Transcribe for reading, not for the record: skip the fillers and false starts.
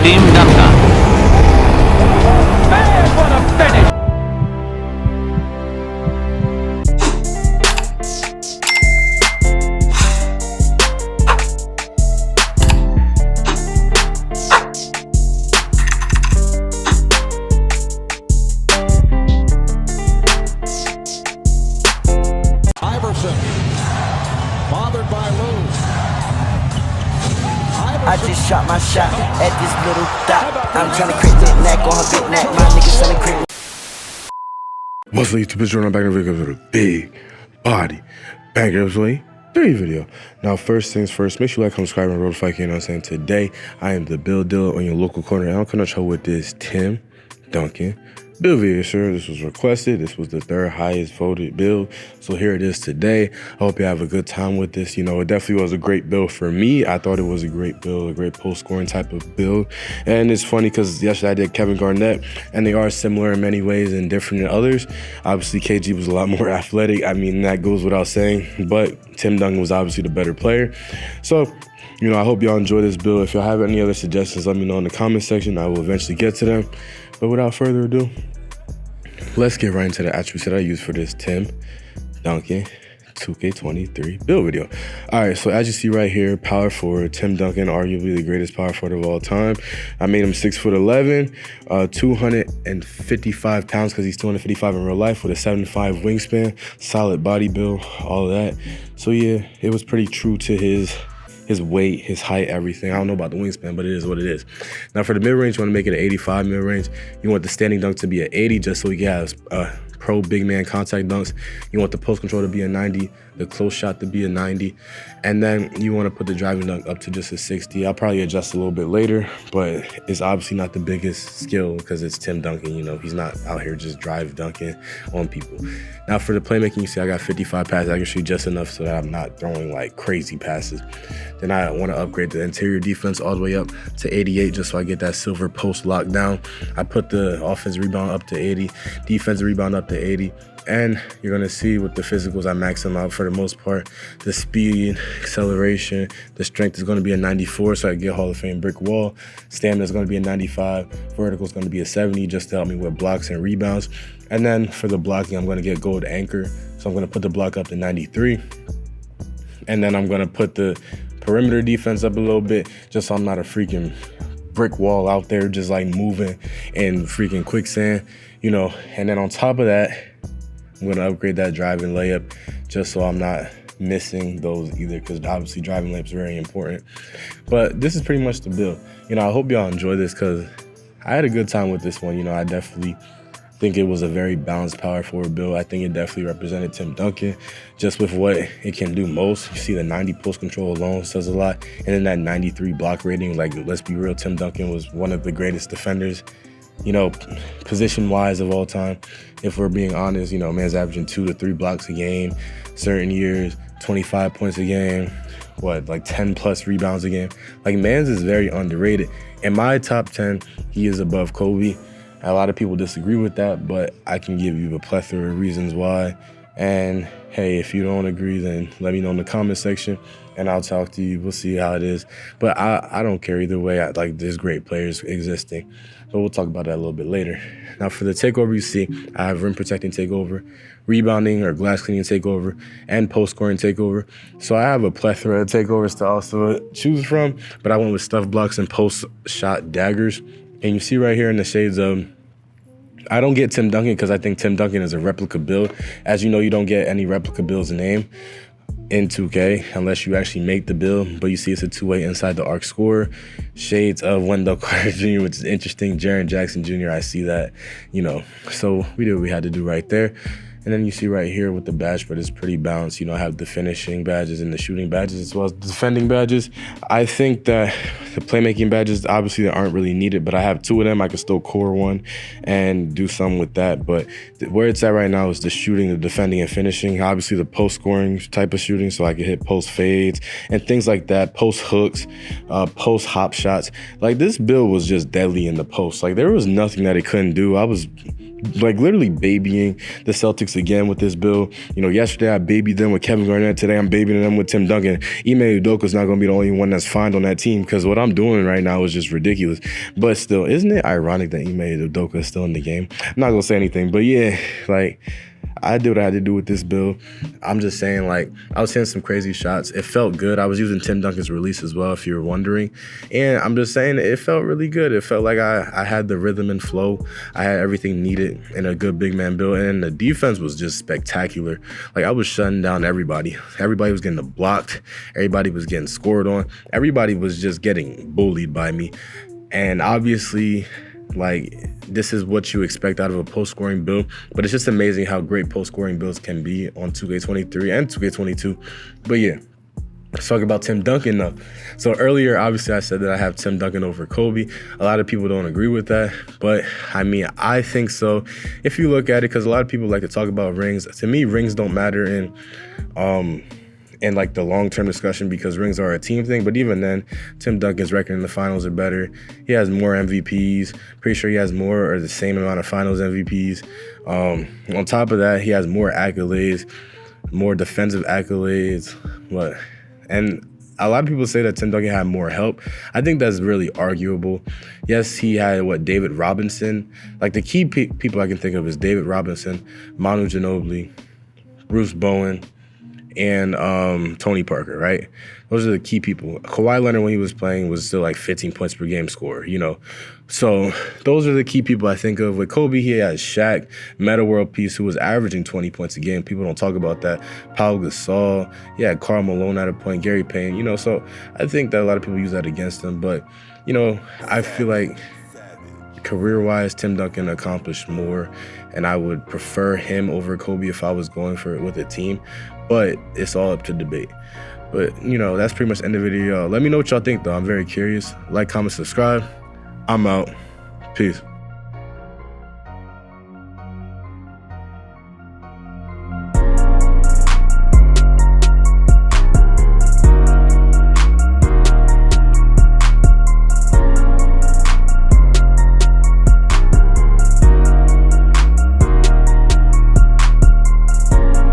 Team Duncan. Man, what a finish! I just shot my shot at this little dot. I'm trying to create that neck on her big neck. My niggas selling crib. What's up, YouTube? It's Jordan. I'm back in the video with a big body banger play 3 video. Now, first things first, make sure you like, comment, subscribe, and roll the fight. You know what I'm saying? Today, I am the build dealer on your local corner, and I'm coming to show with this Tim Duncan build video, sir. This was requested. This was the 3rd highest voted build. So here it is today. I hope you have a good time with this. You know, it definitely was a great build for me. I thought it was a great build, a great post scoring type of build. And it's funny because yesterday I did Kevin Garnett, and they are similar in many ways and different than others. Obviously, KG was a lot more athletic. I mean, that goes without saying, but Tim Duncan was obviously the better player. So, you know, I hope y'all enjoy this build. If y'all have any other suggestions, let me know in the comment section. I will eventually get to them. But without further ado, let's get right into the attributes that I use for this Tim Duncan 2K23 build video. All right, so as you see right here, power forward, Tim Duncan, arguably the greatest power forward of all time. I made him 6'11", 255 pounds because he's 255 in real life, with a 75 wingspan, solid body build, all of that. So yeah, it was pretty true to his weight, his height, everything. I don't know about the wingspan, but it is what it is. Now for the mid-range, you want to make it an 85 mid-range. You want the standing dunk to be an 80 just so he has pro big man contact dunks. You want the post control to be a 90, the close shot to be a 90, and then you want to put the driving dunk up to just a 60. I'll probably adjust a little bit later, but it's obviously not the biggest skill because it's Tim Duncan. You know, he's not out here just drive dunking on people. Now for the playmaking, you see I got 55 pass accuracy, just enough so that I'm not throwing like crazy passes. Then I want to upgrade the interior defense all the way up to 88 just so I get that silver post locked down. I put the offensive rebound up to 80, defensive rebound up to 80. And you're going to see with the physicals, I max them out for the most part. The speed, acceleration, the strength is going to be a 94, so I get Hall of Fame brick wall. Stamina is going to be a 95. Vertical is going to be a 70 just to help me with blocks and rebounds. And then for the blocking, I'm going to get gold anchor. So I'm going to put the block up to 93. And then I'm going to put the perimeter defense up a little bit just so I'm not a freaking brick wall out there just like moving in freaking quicksand, you know. And then on top of that, I'm going to upgrade that driving layup just so I'm not missing those either, because obviously driving layups are very important. But this is pretty much the build. You know, I hope y'all enjoy this because I had a good time with this one. You know, I definitely think it was a very balanced power forward build. I think it definitely represented Tim Duncan just with what it can do most. You see the 90 post control alone says a lot. And then that 93 block rating, like, let's be real, Tim Duncan was one of the greatest defenders, you know, position-wise of all time. If we're being honest, you know, man's averaging 2 to 3 blocks a game. Certain years, 25 points a game. What, like 10 plus rebounds a game? Like, man's is very underrated. In my top 10, he is above Kobe. A lot of people disagree with that, but I can give you a plethora of reasons why. And hey, if you don't agree, then let me know in the comment section and I'll talk to you. We'll see how it is. But I don't care either way. Like, there's great players existing, but we'll talk about that a little bit later. Now for the takeover, you see I have rim protecting takeover, rebounding or glass cleaning takeover, and post scoring takeover. So I have a plethora of takeovers to also choose from, but I went with stuff blocks and post shot daggers. And you see right here in the shades of, I don't get Tim Duncan because I think Tim Duncan is a replica build. As you know, you don't get any replica builds name in 2K unless you actually make the build. But you see it's a 2-way inside the arc scorer. Shades of Wendell Carter Jr., which is interesting. Jaren Jackson Jr., I see that, you know. So we did what we had to do right there. And then you see right here with the badge, but it's pretty balanced. You know, I have the finishing badges and the shooting badges as well as the defending badges. I think that the playmaking badges, obviously, they aren't really needed, but I have 2 of them. I can still core one and do something with that. But where it's at right now is the shooting, the defending, and finishing. Obviously, the post scoring type of shooting, so I can hit post fades and things like that, post hooks, post hop shots. Like, this build was just deadly in the post. Like, there was nothing that it couldn't do. I was like literally babying the Celtics once again with this build. You know, yesterday I babied them with Kevin Garnett. Today I'm babying them with Tim Duncan. Ime Udoka's not going to be the only one that's fine on that team, because what I'm doing right now is just ridiculous. But still, isn't it ironic that Ime Udoka is still in the game? I'm not going to say anything, but yeah, like, I did what I had to do with this build. I'm just saying, like, I was hitting some crazy shots. It felt good. I was using Tim Duncan's release as well, if you were wondering. And I'm just saying, it felt really good. It felt like I had the rhythm and flow. I had everything needed in a good big man build. And the defense was just spectacular. Like, I was shutting down everybody. Everybody was getting blocked. Everybody was getting scored on. Everybody was just getting bullied by me. And obviously, like, this is what you expect out of a post-scoring build, but it's just amazing how great post-scoring builds can be on 2K23 and 2K22. But yeah, let's talk about Tim Duncan now. So earlier, obviously, I said that I have Tim Duncan over Kobe. A lot of people don't agree with that, but I mean, I think so. If you look at it, because a lot of people like to talk about rings. To me, rings don't matter in like the long-term discussion, because rings are a team thing. But even then, Tim Duncan's record in the finals are better. He has more MVPs. Pretty sure he has more or the same amount of finals MVPs. On top of that, he has more accolades, more defensive accolades. And a lot of people say that Tim Duncan had more help. I think that's really arguable. Yes, he had, David Robinson. Like, the key people I can think of is David Robinson, Manu Ginobili, Bruce Bowen, and Tony Parker, right? Those are the key people. Kawhi Leonard, when he was playing, was still like 15 points per game scorer, you know? So those are the key people I think of. With Kobe, he has Shaq, Meta World Peace, who was averaging 20 points a game. People don't talk about that. Pau Gasol, he had Karl Malone at a point, Gary Payne, you know? So I think that a lot of people use that against him. But, you know, I feel like career-wise, Tim Duncan accomplished more, and I would prefer him over Kobe if I was going for it with a team. But it's all up to debate. But, you know, that's pretty much the end of the video. Let me know what y'all think, though. I'm very curious. Like, comment, subscribe. I'm out. Peace.